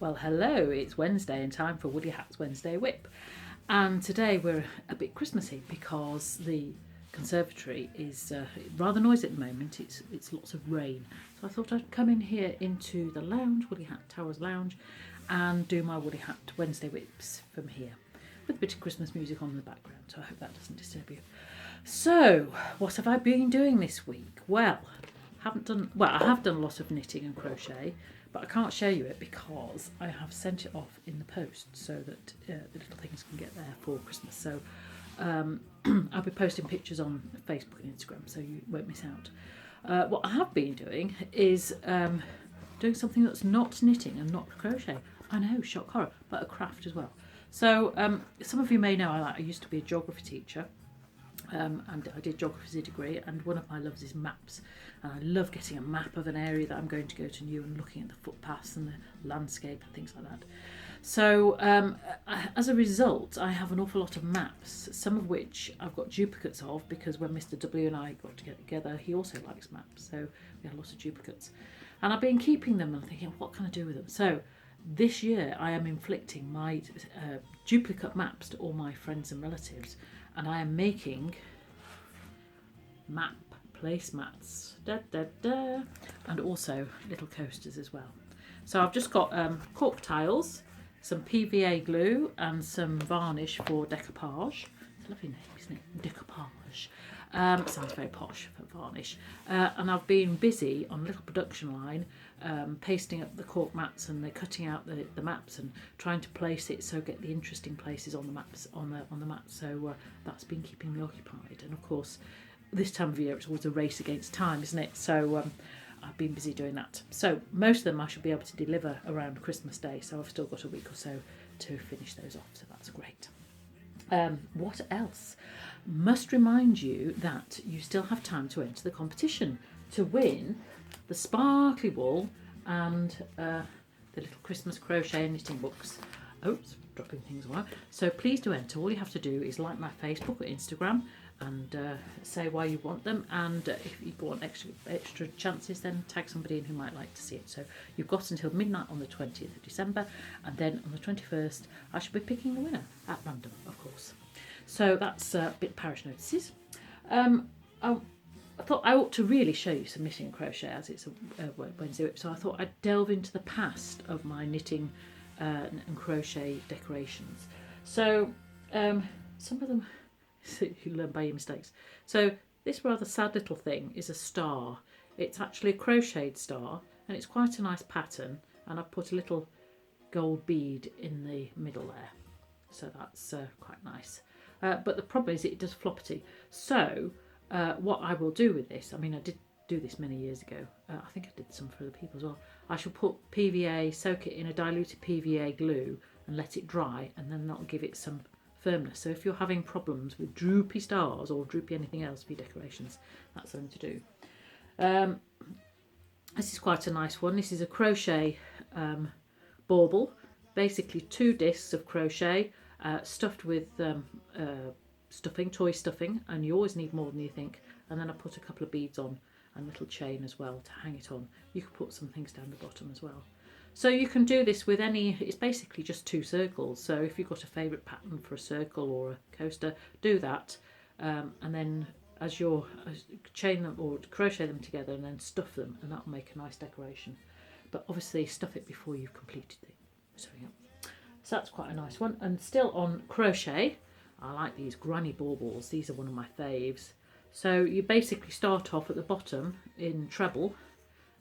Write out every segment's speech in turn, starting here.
Well, hello, it's Wednesday and time for Woody Hat's Wednesday Whip. And today we're a bit Christmassy because the conservatory is rather noisy at the moment. It's lots of rain. So I thought I'd come in here into the lounge, Woody Hat Towers Lounge, and do my Woody Hat Wednesday Whips from here with a bit of Christmas music on in the background. So I hope that doesn't disturb you. So, what have I been doing this week? Well, I have done a lot of knitting and crochet, but I can't show you it because I have sent it off in the post so that the little things can get there for Christmas. So I'll be posting pictures on Facebook and Instagram, so you won't miss out. What I have been doing is doing something that's not knitting and not crochet. I know, shock horror, but a craft as well. So some of you may know I used to be a geography teacher. And I did geography as a degree, and one of my loves is maps, and I love getting a map of an area that I'm going to go to new and looking at the footpaths and the landscape and things like that. So as a result, I have an awful lot of maps, some of which I've got duplicates of because when Mr. W and I got to get together, he also likes maps, so we had a lot of duplicates, and I've been keeping them and thinking, what can I do with them? So this year I am inflicting my duplicate maps to all my friends and relatives, and I am making map placemats, and also little coasters as well. So I've just got cork tiles, some PVA glue and some varnish for decoupage. It's a lovely name, isn't it? Decoupage. Sounds very posh for varnish. And I've been busy on a little production line pasting up the cork mats and cutting out the maps and trying to place it so get the interesting places on the maps on the mats. So that's been keeping me occupied. And of course, this time of year it's always a race against time, isn't it? So I've been busy doing that. So most of them I should be able to deliver around Christmas Day. So I've still got a week or so to finish those off. So that's great. What else? Must remind you that you still have time to enter the competition to win the sparkly wool and the little Christmas crochet and knitting books. Oops, dropping things away. So please do enter. All you have to do is like my Facebook or Instagram and say why you want them, and if you want extra chances, then tag somebody in who might like to see it. So you've got until midnight on the 20th of December, and then on the 21st I shall be picking the winner at random, of course. So that's a bit parish notices. I thought I ought to really show you some knitting and crochet as it's a Wednesday whip, so I thought I'd delve into the past of my knitting and crochet decorations. So some of them you learn by your mistakes. So this rather sad little thing is a star. It's actually a crocheted star, and it's quite a nice pattern, and I've put a little gold bead in the middle there, so that's quite nice. But the problem is it does floppity. So what I will do with this, I mean, I did do this many years ago. I think I did some for other people as well. I shall put PVA, soak it in a diluted PVA glue and let it dry, and then that'll give it some firmness. So if you're having problems with droopy stars or droopy anything else for your decorations, that's something to do. This is quite a nice one. This is a crochet bauble, basically 2 discs of crochet stuffed with toy stuffing, and you always need more than you think. And then I put a couple of beads on and a little chain as well to hang it on. You can put some things down the bottom as well. So you can do this with any, it's basically just 2 circles. So if you've got a favourite pattern for a circle or a coaster, do that. And then as you're chain them or crochet them together and then stuff them, and that'll make a nice decoration. But obviously stuff it before you've completed it. So yeah. So that's quite a nice one. And still on crochet, I like these granny baubles. These are one of my faves. So you basically start off at the bottom in treble,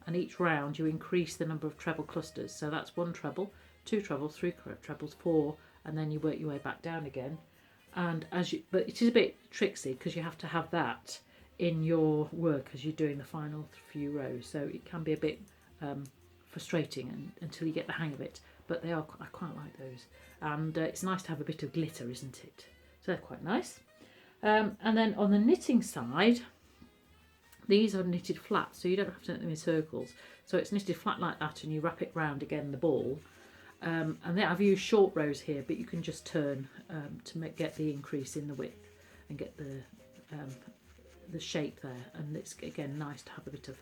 and each round you increase the number of treble clusters. So that's 1 treble, 2 trebles, 3 trebles, 4, and then you work your way back down again. And but it is a bit tricksy because you have to have that in your work as you're doing the final few rows. So it can be a bit frustrating until you get the hang of it. But I quite like those, and it's nice to have a bit of glitter, isn't it? So they're quite nice. And then on the knitting side, these are knitted flat, so you don't have to knit them in circles. So it's knitted flat like that, and you wrap it round again the ball. And then I've used short rows here, but you can just turn to get the increase in the width and get the shape there. And it's again nice to have a bit of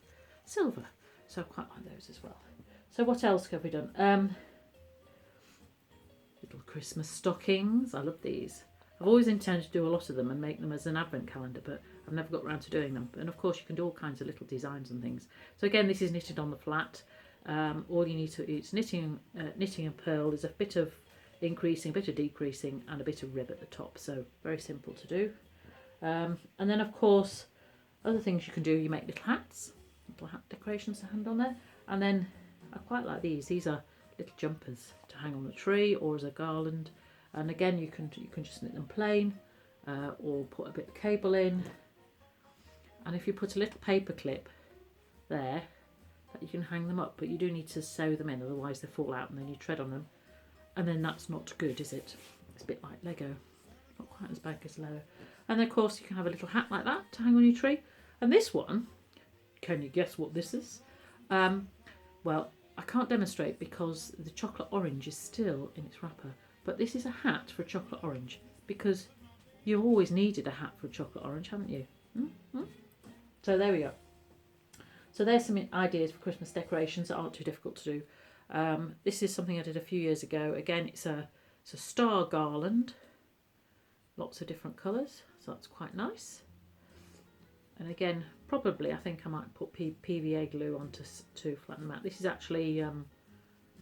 silver, so I quite like those as well. So what else have we done? little Christmas stockings. I love these. I've always intended to do a lot of them and make them as an advent calendar, but I've never got around to doing them. And of course you can do all kinds of little designs and things. So again, this is knitted on the flat. All you need to, it's knitting and purl. There's a bit of increasing, a bit of decreasing, and a bit of rib at the top. So very simple to do. And then of course, other things you can do, you make little hats, little hat decorations to hang on there. And then I quite like these. These are little jumpers to hang on the tree or as a garland. And again, you can just knit them plain, or put a bit of cable in. And if you put a little paper clip there, you can hang them up, but you do need to sew them in, otherwise they fall out and then you tread on them. And then that's not good, is it? It's a bit like Lego, not quite as big as Lego. And then of course you can have a little hat like that to hang on your tree. And this one, can you guess what this is? Well, I can't demonstrate because the chocolate orange is still in its wrapper. But this is a hat for a chocolate orange, because you've always needed a hat for a chocolate orange, haven't you? Mm-hmm. So there we go. So there's some ideas for Christmas decorations that aren't too difficult to do. This is something I did a few years ago. Again, it's a star garland, lots of different colours, so that's quite nice. And again, probably I think I might put PVA glue on to flatten them out. This is actually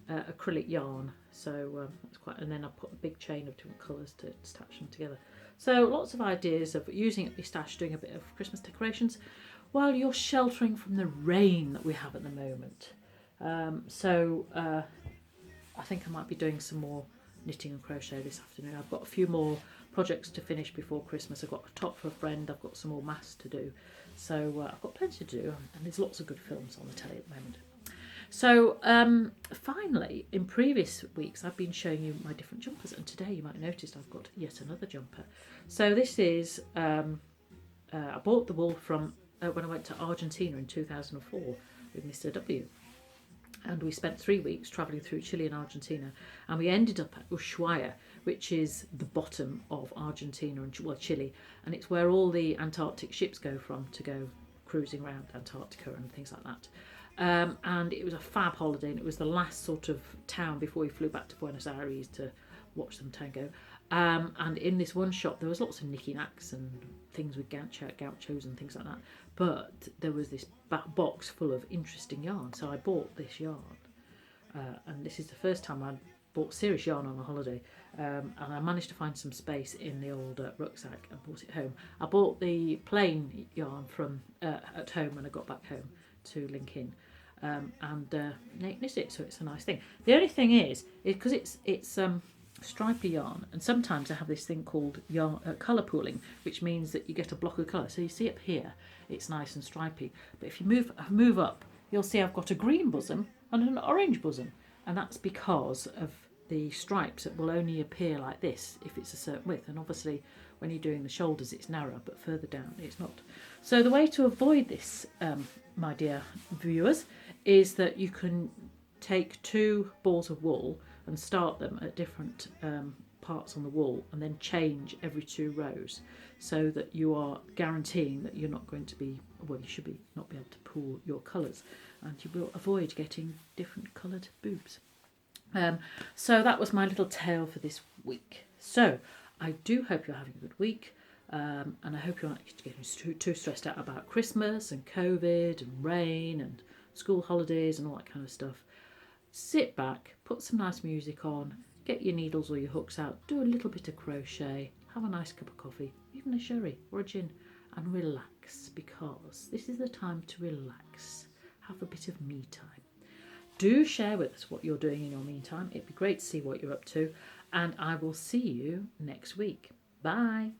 acrylic yarn, so that's quite, and then I put a big chain of different colours to attach them together. So lots of ideas of using up your stash, doing a bit of Christmas decorations while you're sheltering from the rain that we have at the moment. I think I might be doing some more knitting and crochet this afternoon. I've got a few more projects to finish before Christmas. I've got a top for a friend, I've got some more masks to do, so I've got plenty to do, and there's lots of good films on the telly at the moment. So finally, in previous weeks I've been showing you my different jumpers, and today you might have noticed I've got yet another jumper. So this is, I bought the wool from when I went to Argentina in 2004 with Mr. W. And we spent 3 weeks travelling through Chile and Argentina, and we ended up at Ushuaia, which is the bottom of Argentina and Chile, and it's where all the Antarctic ships go from to go cruising around Antarctica and things like that. And it was a fab holiday, and it was the last sort of town before we flew back to Buenos Aires to watch them tango. And in this one shop there was lots of knicky-knacks and things with gauchos and things like that, but there was this box full of interesting yarn, so I bought this yarn, and this is the first time I bought serious yarn on a holiday, and I managed to find some space in the old rucksack and brought it home. I bought the plain yarn from at home when I got back home to link in, and knit it, so it's a nice thing. The only thing is because it's stripy yarn, and sometimes I have this thing called yarn colour pooling, which means that you get a block of colour. So you see up here it's nice and stripy, but if you move up, you'll see I've got a green bosom and an orange bosom, and that's because of the stripes that will only appear like this if it's a certain width, and obviously when you're doing the shoulders it's narrow, but further down it's not. So the way to avoid this, my dear viewers, is that you can take 2 balls of wool and start them at different parts on the wool, and then change every 2 rows, so that you are guaranteeing that you're not going to be, well, you should not be able to pool your colours, and you will avoid getting different coloured boobs. So that was my little tale for this week. So I do hope you're having a good week, and I hope you're not getting too stressed out about Christmas and COVID and rain and school holidays and all that kind of stuff. Sit back, put some nice music on, get your needles or your hooks out, do a little bit of crochet, have a nice cup of coffee, even a sherry or a gin, and relax, because this is the time to relax. Have a bit of me time. Do share with us what you're doing in your meantime. It'd be great to see what you're up to, and I will see you next week. Bye.